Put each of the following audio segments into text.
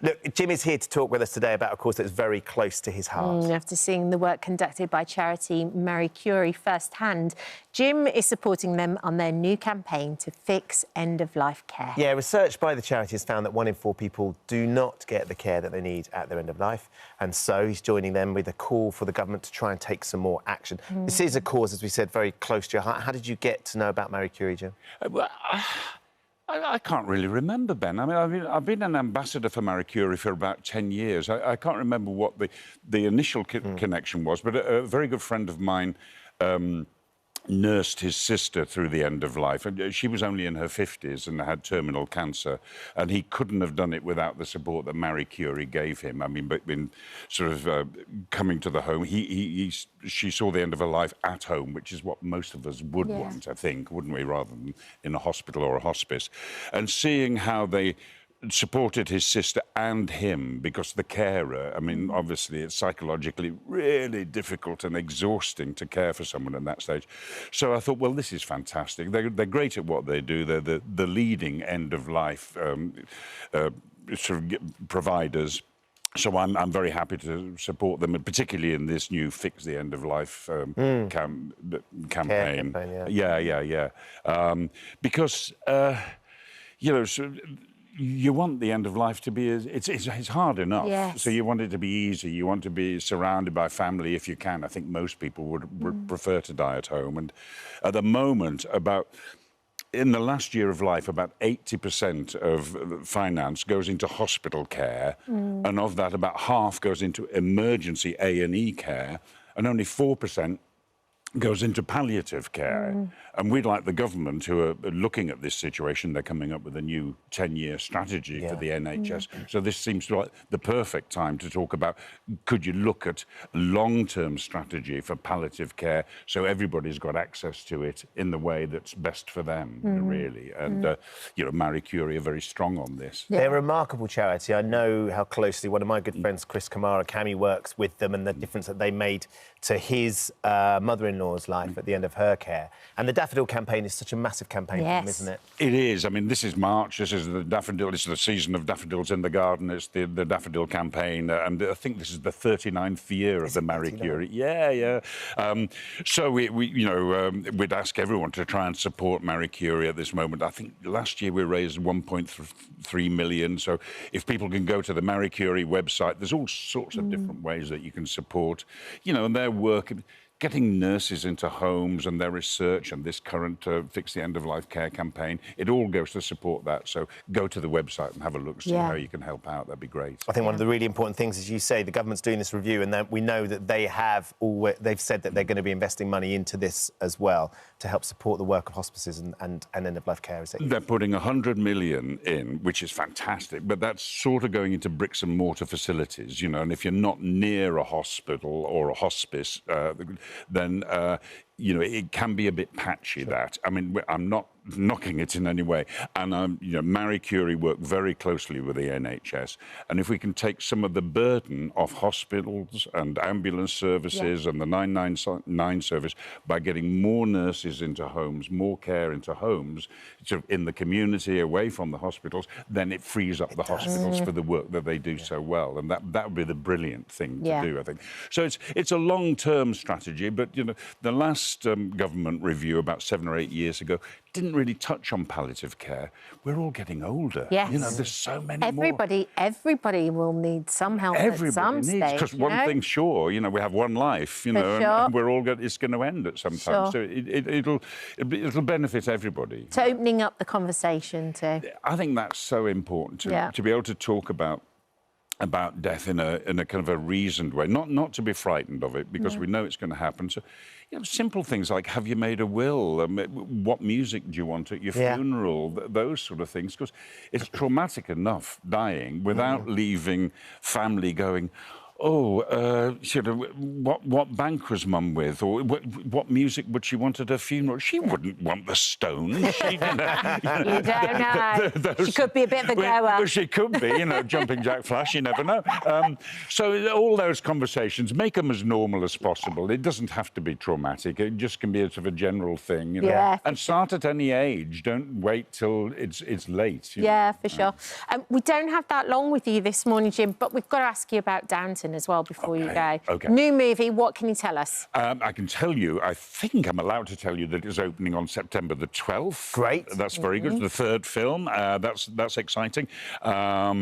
Look, Jim is here to talk with us today about a cause that's very close to his heart. After seeing the work conducted by charity Marie Curie firsthand, Jim is supporting them on their new campaign to fix end-of-life care. Yeah, research by the charity has found that 1 in 4 people do not get the care that they need at their end of life. And so he's joining them with a call for the government to try and take some more action. This is a cause, as we said, very close to your heart. How did you get to know about Marie Curie, Jim? Well, I can't really remember, Ben. I mean, I've been an ambassador for Marie Curie for about 10 years. I can't remember what the initial connection was, but a very good friend of mine nursed his sister through the end of life. And she was only in her 50s and had terminal cancer, and he couldn't have done it without the support that Marie Curie gave him. I mean, but in sort of coming to the home, she saw the end of her life at home, which is what most of us would want, I think, wouldn't we, rather than in a hospital or a hospice. And seeing how they supported his sister and him, because the carer, I mean, obviously it's psychologically really difficult and exhausting to care for someone in that stage. So I thought, well, this is fantastic. They're great at what they do. They're the leading end-of-life sort of providers. So I'm very happy to support them, and particularly in this new Fix the End of Life campaign. Because, you know, you want the end of life to be it's hard enough. Yes. So you want it to be easy. You want to be surrounded by family if you can. I think most people would prefer to die at home. And at the moment, in the last year of life, about 80% of finance goes into hospital care, and of that, about half goes into emergency A&E care, and only 4% goes into palliative care. And we'd like the government, who are looking at this situation, they're coming up with a new 10-year strategy for the NHS. So this seems like the perfect time to talk about, could you look at long-term strategy for palliative care so everybody's got access to it in the way that's best for them, really. And, you know, Marie Curie are very strong on this. They're a remarkable charity. I know how closely one of my good friends, Chris Kamara, Cammy, works with them, and the difference that they made to his mother-in-law's life at the end of her care. And the Daffodil campaign is such a massive campaign for them, isn't it? It is. I mean, this is March. This is the daffodil. This is the season of daffodils in the garden. It's the Daffodil campaign, and I think this is the 39th year of the Marie Curie. So we you know, we'd ask everyone to try and support Marie Curie at this moment. I think last year we raised 1.3 million. So if people can go to the Marie Curie website, there's all sorts of different ways that you can support, you know, and their work. Getting nurses into homes and their research and this current Fix the End of Life Care campaign, it all goes to support that. So go to the website and have a look, see how you can help out. That'd be great. I think one of the really important things, as you say, the government's doing this review, and that we know that they've said that they're going to be investing money into this as well to help support the work of hospices and end-of-life care. They're putting 100 million in, which is fantastic, but that's sort of going into bricks and mortar facilities, you know, and if you're not near a hospital or a hospice, then, you know, it can be a bit patchy, that. I mean, I'm not knocking it in any way. And, you know, Marie Curie worked very closely with the NHS. And if we can take some of the burden off hospitals and ambulance services and the 999 service by getting more nurses into homes, more care into homes, sort of in the community, away from the hospitals, then it frees up the hospitals for the work that they do so well. And that would be the brilliant thing to do, I think. So it's a long-term strategy, but, you know, the last government review about 7 or 8 years ago didn't really touch on palliative care. We're all getting older. Yes. You know, there's so many Everybody will need some help at some stage. Because one thing's sure, you know, we have one life, you know, and we're all it's going to end at some time. So it'll benefit everybody. So opening up the conversation too. I think that's so important to be able to talk about death in a kind of a reasoned way, not to be frightened of it, because we know it's going to happen. So, you know, simple things like, have you made a will? What music do you want at your funeral? Those sort of things, because it's traumatic enough dying without leaving family going, Sort of, what bank was Mum with, or what music would she want at her funeral? She wouldn't want the Stones. You don't know. She could be a bit of a goer. She could be, jumping Jack Flash. You never know. So all those conversations, make them as normal as possible. It doesn't have to be traumatic. It just can be a sort of a general thing. Yeah. And start at any age. Don't wait till it's late. Yeah, for sure. We don't have that long with you this morning, Jim, but we've got to ask you about Downton as well before you go. Okay. New movie, what can you tell us? I can tell you, I think I'm allowed to tell you that it's opening on September the 12th. Great. That's very good. The third film. That's exciting. Have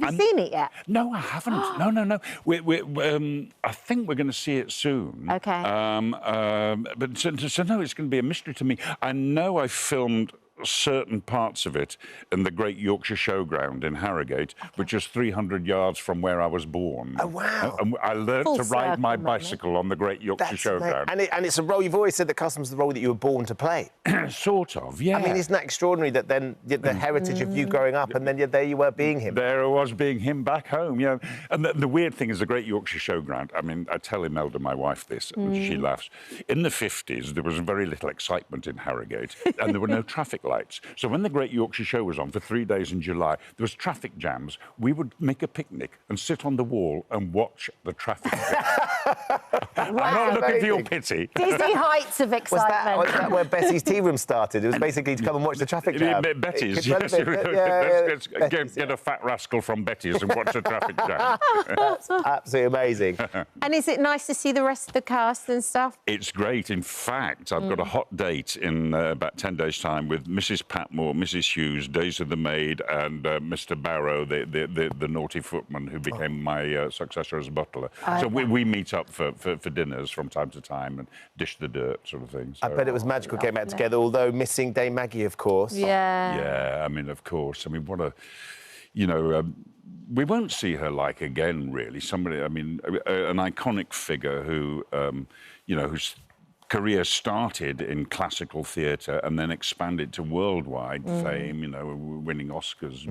you seen it yet? No, I haven't. No. I think we're going to see it soon. OK. But so no, it's going to be a mystery to me. I know I filmed certain parts of it in the Great Yorkshire Showground in Harrogate, which is 300 yards from where I was born. Oh, wow. And I learned to ride my bicycle on the Great Yorkshire Showground. And it's a role, you've always said that customs the role that you were born to play. Sort of, yeah. I mean, isn't that extraordinary that then the heritage of you growing up and then there you were being him? There I was being him back home, And the weird thing is the Great Yorkshire Showground, I mean, I tell Imelda, my wife, this, and she laughs. In the 50s, there was very little excitement in Harrogate and there were no traffic lights. So when the Great Yorkshire Show was on for 3 days in July, there was traffic jams. We would make a picnic and sit on the wall and watch the traffic jam. I'm not looking for your pity. Disney heights of excitement. Was that where Betty's Tea Room started? It was basically to come and watch the traffic jam. Betty's, yes. Let's get a fat rascal from Betty's and watch the traffic jam. Absolutely amazing. And is it nice to see the rest of the cast and stuff? It's great. In fact, I've got a hot date in about 10 days' time with Mrs. Patmore, Mrs. Hughes, Daisy the maid, and Mr. Barrow, the naughty footman who became my successor as butler. So we meet up for dinners from time to time and dish the dirt sort of thing. So, I bet it was magical getting back together, although missing Dame Maggie, of course. Yeah. Yeah, I mean, of course. I mean, what a... we won't see her like again, really. Somebody, I mean, an iconic figure who, whose career started in classical theatre and then expanded to worldwide fame, winning Oscars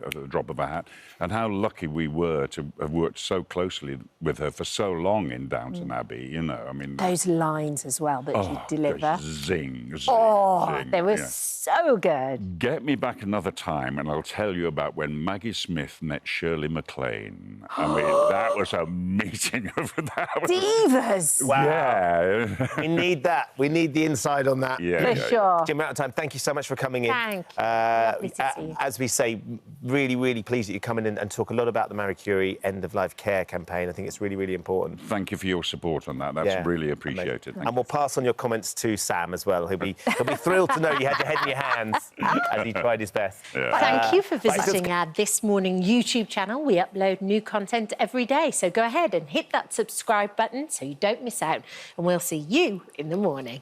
at the drop of a hat. And how lucky we were to have worked so closely with her for so long in Downton Abbey, I mean... Those lines as well that she'd deliver. Zing, zing. They were so good. Get me back another time and I'll tell you about when Maggie Smith met Shirley MacLaine. I mean, that was a meeting of that. Divas! Wow. Yeah. We need that. We need the inside on that. For sure. Jim, we're out of time. Thank you so much for coming in. Thank you. Lovely to see you. As we say, really, really pleased that you come in and talk a lot about the Marie Curie end-of-life care campaign. I think it's really, really important. Thank you for your support on that. That's really appreciated. And we'll pass on your comments to Sam as well. He'll be thrilled to know you had your head in your hands as he tried his best. Yeah. Thank you for visiting our This Morning YouTube channel. We upload new content every day, so go ahead and hit that subscribe button so you don't miss out. And we'll see you in the morning.